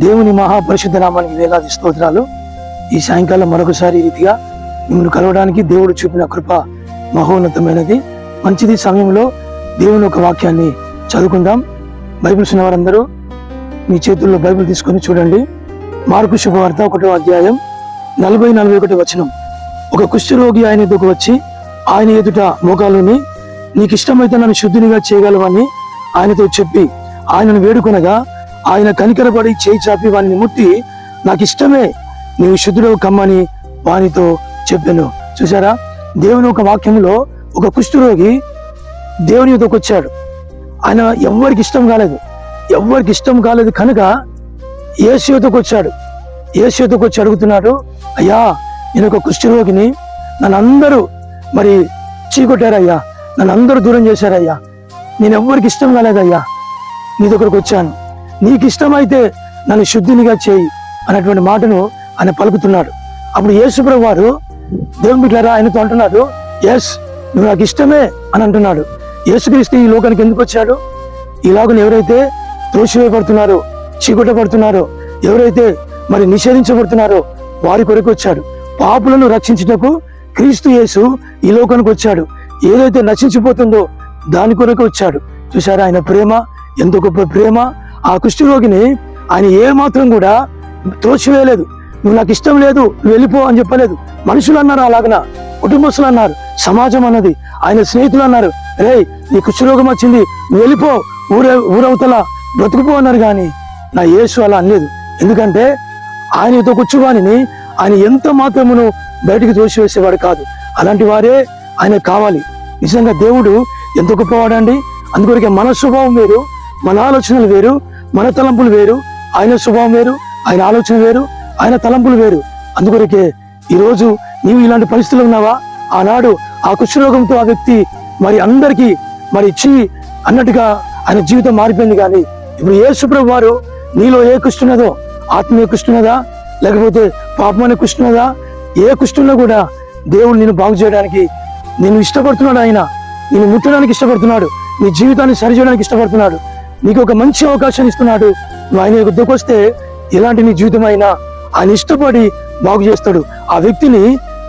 దేవుని మహాపరిశుద్ధ నామానికి వేలాది స్తోత్రాలు. ఈ సాయంకాలం మరొకసారి రీతిగా మిమ్మల్ని కలవడానికి దేవుడు చూపిన కృప మహోన్నతమైనది. మంచిది సమయంలో దేవుని ఒక వాక్యాన్ని చదువుకుందాం. బైబిల్స్ ఉన్న వారందరూ మీ చేతుల్లో బైబిల్ తీసుకొని చూడండి. మార్కు శుభవార్త 1వ అధ్యాయం 40-41 వచనం. ఒక కుష్ఠరోగి ఆయన ఎదుకు వచ్చి ఆయన ఎదుట మోకాలుని, నీకు ఇష్టమైతే నన్ను శుద్ధినిగా చేయగలవని ఆయనతో చెప్పి ఆయనను వేడుకొనగా, ఆయన కనికరపడి చేయి చాపి వానిని ముట్టి, నాకు ఇష్టమే, నీవు శుద్ధుడవు కమ్మని వానితో చెప్పాను. చూసారా, దేవుని ఒక వాక్యంలో ఒక కుష్ఠరోగి దేవుని యొద్దకు వచ్చాడు. ఆయన ఎవరికి ఇష్టం కాలేదు కనుక యేసు యొద్దకు వచ్చాడు. యేసు యొద్దకు వచ్చి అడుగుతున్నాడు, అయ్యా నేను ఒక కుష్ఠరోగిని, నన్ను అందరూ చీకొట్టారయ్యా, నన్ను అందరూ దూరం చేశారయ్యా, నేను ఎవరికి ఇష్టం కాలేదయ్యా, నీ దగ్గరకు వచ్చాను, నీకు ఇష్టమైతే నన్ను శుద్ధినిగా చేయి అన్నటువంటి మాటను ఆయన పలుకుతున్నాడు. అప్పుడు యేసుప్రభువు వారు దేవుని బిడ్డలారా ఆయనతో అంటున్నాడు, ఎస్, నువ్వు నాకు ఇష్టమే అని అంటున్నాడు. యేసుక్రీస్తు ఈ లోకానికి ఎందుకు వచ్చాడు? ఈ లోకం ఎవరైతే త్రోసివేయబడుతున్నారో, చీకొట్టబడుతున్నారో, ఎవరైతే నిషేధించబడుతున్నారో వారి కొరకు వచ్చాడు. పాపులను రక్షించుటకు క్రీస్తు యేసు ఈ లోకానికి వచ్చాడు. ఏదైతే నశించిపోతుందో దాని కొరకు వచ్చాడు. చూసారా ఆయన ప్రేమ, ఎంత గొప్ప ప్రేమ. ఆ కుష్ఠరోగిని ఆయన ఏ మాత్రం కూడా త్రోసివేయలేదు. నువ్వు నాకు ఇష్టం లేదు, నువ్వు వెళ్ళిపో అని చెప్పలేదు. మనుషులు అన్నారు, అలాగన కుటుంబస్తులు అన్నారు, సమాజం అన్నది, ఆయన స్నేహితులు అన్నారు, రే నీ కుష్ఠరోగం వచ్చింది, నువ్వు వెళ్ళిపో, ఊరవతల బ్రతుకుపో అన్నారు. కానీ నా యేసు అలా అనలేదు. ఎందుకంటే ఆయనతో కూర్చువాని ఆయన ఎంత మాత్రమును బయటికి తోసివేసేవాడు కాదు. అలాంటి వారే ఆయన కావాలి. నిజంగా దేవుడు ఎంత గొప్పవాడండి. అందుకొరకే మన స్వభావం వేరు, మన ఆలోచనలు వేరు, మన తలంపులు వేరు. ఆయన స్వభావం వేరు, ఆయన ఆలోచన వేరు, ఆయన తలంపులు వేరు. అందుకొరకే ఈరోజు నీవు ఇలాంటి పరిస్థితులు ఉన్నావా? ఆనాడు ఆ కుష్ఠరోగంతో ఆ వ్యక్తి అందరికీ ఇచ్చి అన్నట్టుగా ఆయన జీవితం మారిపోయింది. కానీ ఇప్పుడు యేసుప్రభువు వారు నీలో ఏ కుష్ఠున్నదో, ఆత్మీయ కుష్ఠున్నదా లేకపోతే పాపమైన కుష్ఠున్నదా, ఏ కుష్ఠుల్లో కూడా దేవుడు నిన్ను బాగు చేయడానికి నిన్ను ఇష్టపడుతున్నాడు. ఆయన నిన్ను ముట్టడానికి ఇష్టపడుతున్నాడు, నీ జీవితాన్ని సరిచేయడానికి ఇష్టపడుతున్నాడు, నీకు ఒక మంచి అవకాశాన్ని ఇస్తున్నాడు. నువ్వు ఆయన వద్దకు వస్తే ఎలాంటి నీ జీవితం అయినా ఆయన ఇష్టపడి బాగు చేస్తాడు. ఆ వ్యక్తిని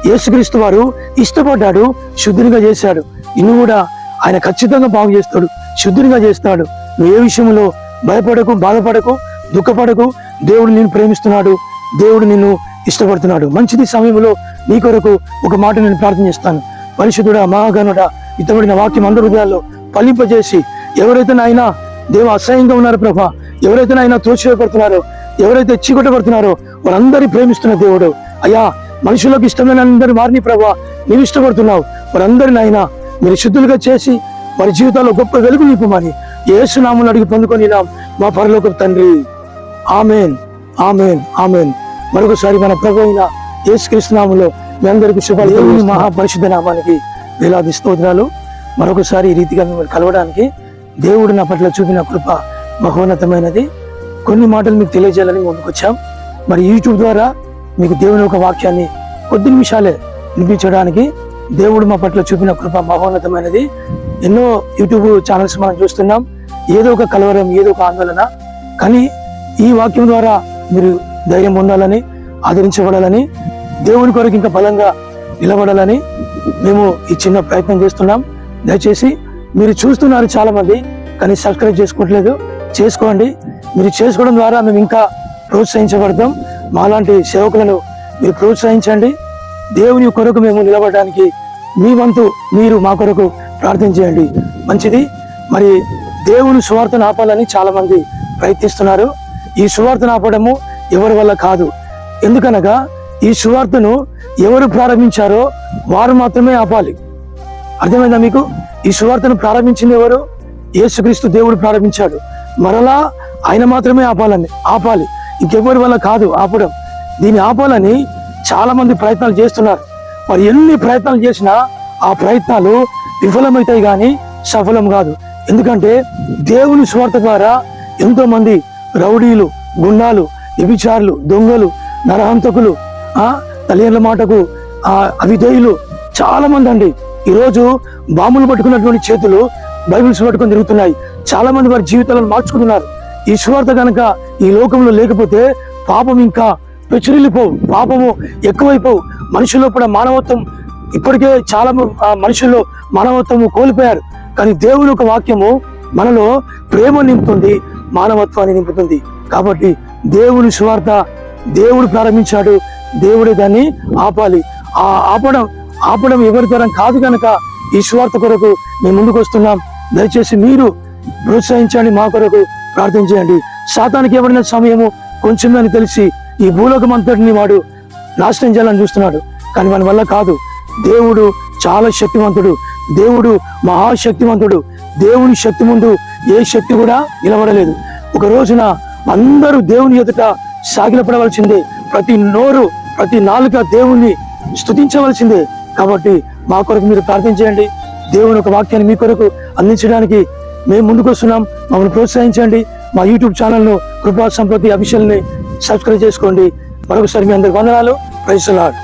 యేసుక్రీస్తు వారు ఇష్టపడ్డాడు, శుద్ధినిగా చేశాడు. ఇನ್ನು కూడా ఆయన ఖచ్చితంగా బాగు చేస్తాడు, శుద్ధినిగా చేస్తాడు. నువ్వు ఏ విషయంలో భయపడకు, బాధపడకు, దుఃఖపడకు. దేవుడు నిన్ను ప్రేమిస్తున్నాడు, దేవుడు నిన్ను ఇష్టపడుతున్నాడు. మంచిది సమయంలో నీ కొరకు ఒక మాట నేను ప్రార్థన చేస్తాను. పరిశుద్ధుడా, మహాగణుడా, ఇతబడిన వాక్యం అందరి హృదయాల్లో ఫలింపజేసి, ఎవరైతే నాయనా దేవ అసహ్యంగా ఉన్నారు ప్రభా, ఎవరైతే నాయనా త్రోసివేయబడుతున్నారో, ఎవరైతే చీకొట్టబడుతున్నారో వారందరినీ ప్రేమిస్తున్న దేవుడు అయ్యా, మనుషులకు ఇష్టమైన అందరి వారిని ప్రభా నీవు ఇష్టపడుతున్నావు. వారందరిని నాయనా మీరు శుద్ధులుగా చేసి వారి జీవితాల్లో గొప్ప వెలుగు నింపమని యేసు నామములో అడిగి పొందుకొనినాం మా పరలోకపు తండ్రి. Amen, amen, amen. మరొకసారి మన ప్రభు అయిన యేసుక్రీస్తు నామములో మీ అందరికీ శుభాలు. దేవుని మహాపరిశుద్ధ నామానికి వేలాది స్తోత్రాలు. మరొకసారి ఈ రీతిగా మిమ్మల్ని కలవడానికి దేవుడు నా పట్ల చూపిన కృప మహోన్నతమైనది. కొన్ని మాటలు మీకు తెలియజేయాలని ముందుకొచ్చాం. యూట్యూబ్ ద్వారా మీకు దేవుని ఒక వాక్యాన్ని కొద్ది నిమిషాలే వినిపించడానికి దేవుడు మా పట్ల చూపిన కృప మహోన్నతమైనది. ఎన్నో యూట్యూబ్ ఛానల్స్ మనం చూస్తున్నాం, ఏదో ఒక కలవరం, ఏదో ఒక ఆందోళన. కానీ ఈ వాక్యం ద్వారా మీరు ధైర్యం పొందాలని, ఆదరించబడాలని, దేవుని కొరకు ఇంకా బలంగా నిలబడాలని మేము ఈ చిన్న ప్రయత్నం చేస్తున్నాం. దయచేసి మీరు చూస్తున్నారు చాలా మంది, కానీ సబ్స్క్రైబ్ చేసుకోవట్లేదు. చేసుకోండి. మీరు చేసుకోవడం ద్వారా మేము ఇంకా ప్రోత్సహించబడతాం. మాలాంటి సేవకులను మీరు ప్రోత్సహించండి. దేవుని కొరకు మేము నిలబడడానికి మీ వంతు మీరు మా కొరకు ప్రార్థన చేయండి. మంచిది. దేవుని సువార్తను ఆపాలని చాలా మంది ప్రయత్నిస్తున్నారు. ఈ సువార్తను ఆపడము ఎవరి వల్ల కాదు. ఎందుకనగా ఈ సువార్తను ఎవరు ప్రారంభించారో వారు మాత్రమే ఆపాలి. అర్థమైందా మీకు? ఈ సువార్తను ప్రారంభించింది ఎవరు? యేసుక్రీస్తు దేవుడు ప్రారంభించాడు. మరలా ఆయన మాత్రమే ఆపాలి. ఇంకెవరి వల్ల కాదు ఆపడం. దీన్ని ఆపాలని చాలా మంది ప్రయత్నాలు చేస్తున్నారు. ఎన్ని ప్రయత్నాలు చేసినా ఆ ప్రయత్నాలు విఫలమవుతాయి కానీ సఫలం కాదు. ఎందుకంటే దేవుని సువార్త ద్వారా ఎంతో మంది రౌడీలు, గుండాలు, వ్యభిచారులు, దొంగలు, నరహంతకులు, తల్లిదండ్రుల మాటకు అవిధేయులు చాలా మంది అండి ఈరోజు బాంబులు పట్టుకున్నటువంటి చేతులు బైబిల్స్ పట్టుకొని తిరుగుతున్నాయి. చాలా మంది వారి జీవితాలను మార్చుకుంటున్నారు. ఈ సువార్త కనుక ఈ లోకంలో లేకపోతే పాపం ఇంకా పెచ్చురిల్లిపోవు, పాపము ఎక్కువైపోవు. మనుషుల్లో కూడా మానవత్వం ఇప్పటికే చాలా మనుషుల్లో మానవత్వము కోల్పోయారు. కానీ దేవుని యొక్క వాక్యము మనలో ప్రేమ నింపుతుంది, మానవత్వాన్ని నింపుతుంది. కాబట్టి దేవుని సువార్త దేవుడు ప్రారంభించాడు, దేవుడే దాన్ని ఆపాలి. ఆ ఆపడం ఎవరి తరం కాదు కనుక ఈ సువార్త కొరకు మేము ముందుకు వస్తున్నాం. దయచేసి మీరు ప్రోత్సహించండి, మా కొరకు ప్రార్థన చేయండి. సాతానికి ఎవరిన సమయము కొంచెం తెలిసి ఈ భూలోకం అంతటిని వాడు నాశనం చేయాలని చూస్తున్నాడు. కానీ వాని వల్ల కాదు. దేవుడు చాలా శక్తివంతుడు, దేవుడు మహాశక్తివంతుడు. దేవుని శక్తి ముందు ఏ శక్తి కూడా నిలబడలేదు. ఒక రోజున అందరూ దేవుని ఎదుట సాగిలపడవలసిందే. ప్రతి నోరు, ప్రతి నాలుక దేవుణ్ణి స్తుతించవలసిందే. కాబట్టి మా కొరకు మీరు ప్రార్థన చేయండి. దేవుని ఒక వాక్యాన్ని మీ కొరకు అందించడానికి మేము ముందుకు వస్తున్నాం. మమ్మల్ని ప్రోత్సహించండి. మా యూట్యూబ్ ఛానల్ను కృపా సంపత్తి అఫీషియల్ని సబ్స్క్రైబ్ చేసుకోండి. మరొకసారి మీ అందరికి వందనాలు. Praise the lord.